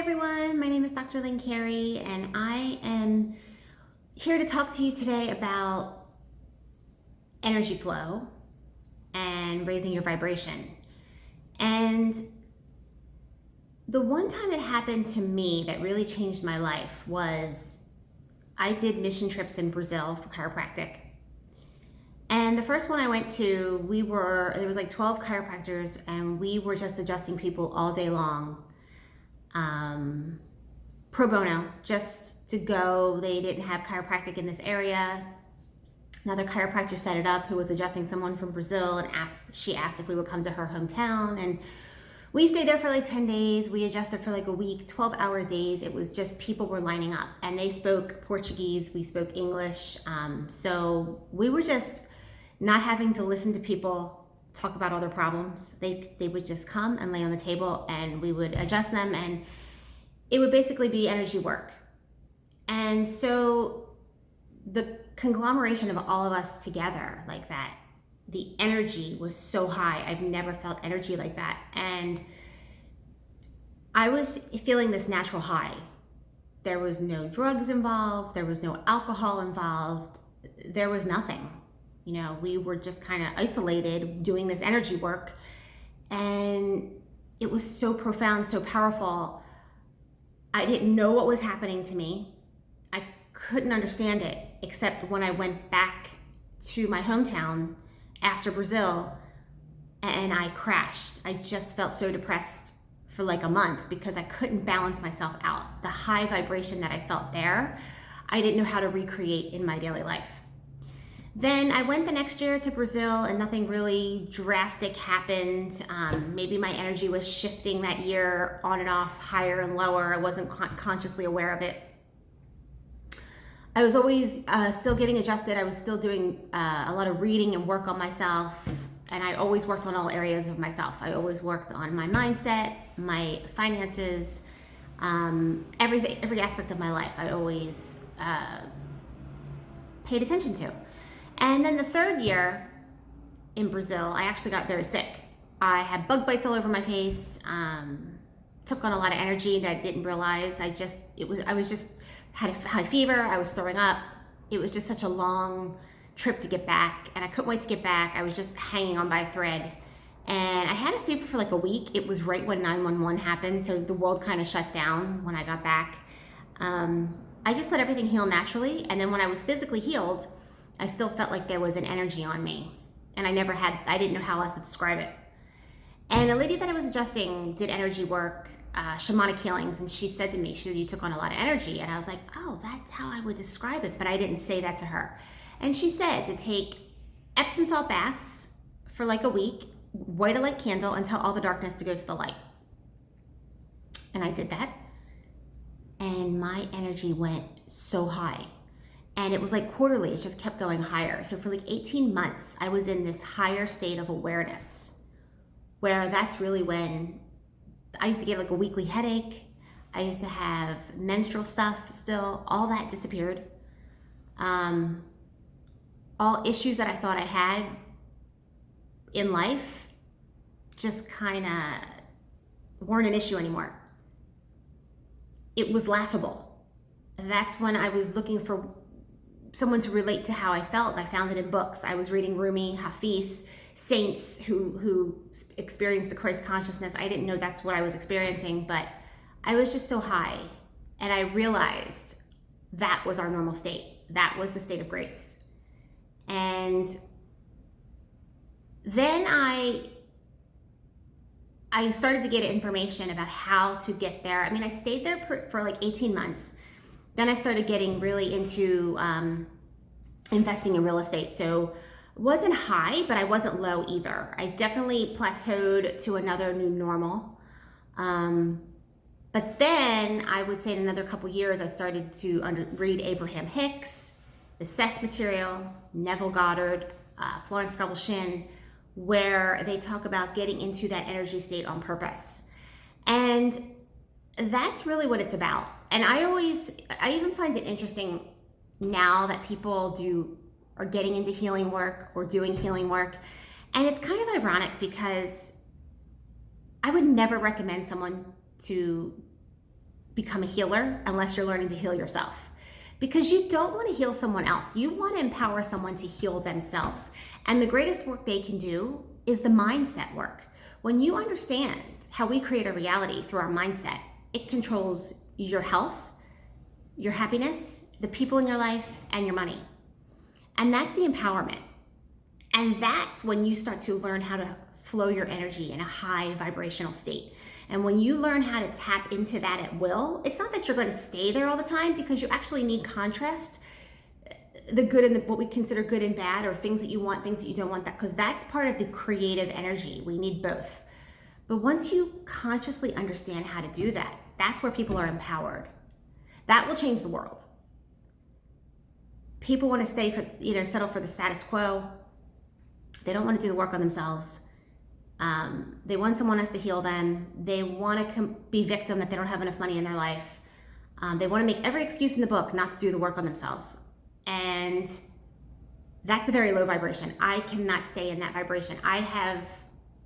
everyone, my name is Dr. Lynn Carey, and I am here to talk to you today about energy flow and raising your vibration. And the one time it happened to me that really changed my life was I did mission trips in Brazil for chiropractic. And the first one I went to, there was like 12 chiropractors, and we were just adjusting people all day long. Pro bono, just to go. They didn't have chiropractic in this area. Another chiropractor set it up who was adjusting someone from Brazil, and she asked if we would come to her hometown, and we stayed there for like 10 days. We adjusted for like a week, 12-hour days. It was just people were lining up, and they spoke Portuguese, we spoke English. So we were just not having to listen to people talk about all their problems. They would just come and lay on the table, and we would adjust them, and it would basically be energy work. And so the conglomeration of all of us together like that, the energy was so high. I've never felt energy like that. And I was feeling this natural high. There was no drugs involved. There was no alcohol involved. There was nothing. You know, we were just kind of isolated doing this energy work. And it was so profound, so powerful. I didn't know what was happening to me. I couldn't understand it, except when I went back to my hometown after Brazil and I crashed. I just felt so depressed for like a month because I couldn't balance myself out. The high vibration that I felt there, I didn't know how to recreate in my daily life. Then I went the next year to Brazil, and nothing really drastic happened. Maybe my energy was shifting that year on and off, higher and lower. I wasn't consciously aware of it. I was always still getting adjusted. I was still doing a lot of reading and work on myself, and I always worked on all areas of myself. I always worked on my mindset, my finances, every aspect of my life. I always paid attention to. And then the third year in Brazil, I actually got very sick. I had bug bites all over my face, took on a lot of energy that I didn't realize. I had a high fever, I was throwing up. It was just such a long trip to get back, and I couldn't wait to get back. I was just hanging on by a thread. And I had a fever for like a week. It was right when 911 happened, so the world kind of shut down when I got back. I just let everything heal naturally, and then when I was physically healed, I still felt like there was an energy on me, and I didn't know how else to describe it. And a lady that I was adjusting did energy work, shamanic healings, and she said to me, you took on a lot of energy. And I was like, oh, that's how I would describe it, but I didn't say that to her. And she said to take Epsom salt baths for like a week, light a light candle, and tell all the darkness to go to the light. And I did that, and my energy went so high. And it was like quarterly, it just kept going higher. So for like 18 months, I was in this higher state of awareness, where that's really when I used to get like a weekly headache. I used to have menstrual stuff still. All that disappeared. All issues that I thought I had in life just kind of weren't an issue anymore. It was laughable. That's when I was looking for someone to relate to how I felt. I found it in books. I was reading Rumi, Hafiz, saints who experienced the Christ consciousness. I didn't know that's what I was experiencing, but I was just so high, and I realized that was our normal state. That was the state of grace. And then I started to get information about how to get there. I mean, I stayed there for like 18 months. Then I started getting really into investing in real estate. So it wasn't high, but I wasn't low either. I definitely plateaued to another new normal. But then I would say in another couple years, I started to read Abraham Hicks, the Seth material, Neville Goddard, Florence Scovel Shinn, where they talk about getting into that energy state on purpose. And that's really what it's about. And I even find it interesting now that people are getting into healing work or doing healing work. And it's kind of ironic because I would never recommend someone to become a healer unless you're learning to heal yourself. Because you don't want to heal someone else. You want to empower someone to heal themselves. And the greatest work they can do is the mindset work. When you understand how we create a reality through our mindset, it controls your health, your happiness, the people in your life, and your money. And that's the empowerment. And that's when you start to learn how to flow your energy in a high vibrational state. And when you learn how to tap into that at will, it's not that you're going to stay there all the time, because you actually need contrast, the good and what we consider good and bad, or things that you want, things that you don't want, that because that's part of the creative energy. We need both. But once you consciously understand how to do that, that's where people are empowered. That will change the world. People want to stay for, settle for the status quo. They don't want to do the work on themselves. They want someone else to heal them. They want to be victim that they don't have enough money in their life. They want to make every excuse in the book not to do the work on themselves. And that's a very low vibration. I cannot stay in that vibration. I have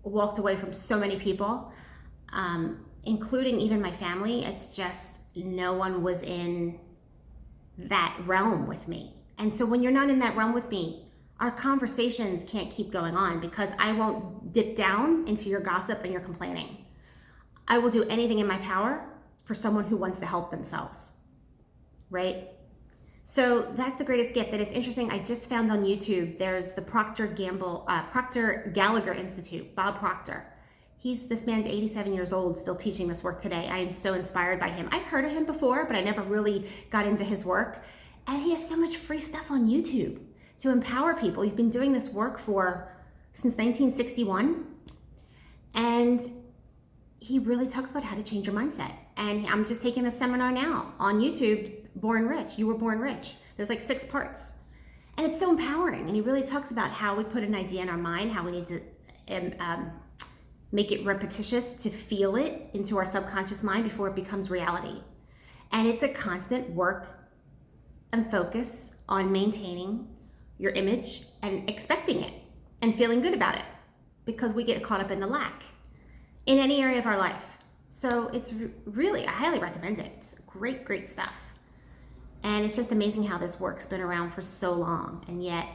walked away from so many people, including even my family. It's just no one was in that realm with me. And so when you're not in that realm with me, our conversations can't keep going on, because I won't dip down into your gossip and your complaining. I will do anything in my power for someone who wants to help themselves, right? So that's the greatest gift. And it's interesting, I just found on YouTube, there's the Proctor Gallagher Institute, Bob Proctor. This man's 87 years old, still teaching this work today. I am so inspired by him. I've heard of him before, but I never really got into his work. And he has so much free stuff on YouTube to empower people. He's been doing this work since 1961. And he really talks about how to change your mindset. And I'm just taking a seminar now on YouTube, Born Rich. You Were Born Rich. There's like 6 parts. And it's so empowering. And he really talks about how we put an idea in our mind, how we need to make it repetitious to feel it into our subconscious mind before it becomes reality. And it's a constant work and focus on maintaining your image and expecting it and feeling good about it, because we get caught up in the lack in any area of our life. So it's really, I highly recommend it. It's great, great stuff. And it's just amazing how this work's been around for so long, and yet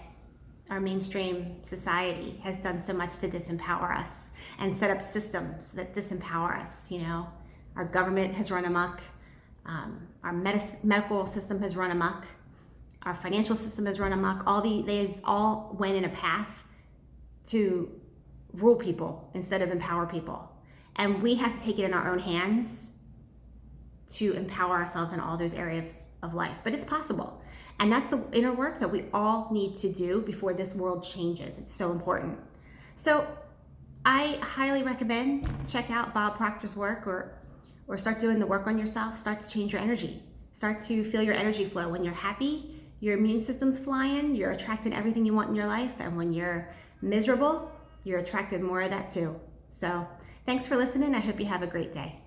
our mainstream society has done so much to disempower us and set up systems that disempower us. Our government has run amok. Our medical system has run amok. Our financial system has run amok. They've all went in a path to rule people instead of empower people. And we have to take it in our own hands to empower ourselves in all those areas of life. But it's possible. And that's the inner work that we all need to do before this world changes. It's so important. So I highly recommend check out Bob Proctor's work, or start doing the work on yourself. Start to change your energy. Start to feel your energy flow. When you're happy, your immune system's flying. You're attracting everything you want in your life. And when you're miserable, you're attracting more of that too. So thanks for listening. I hope you have a great day.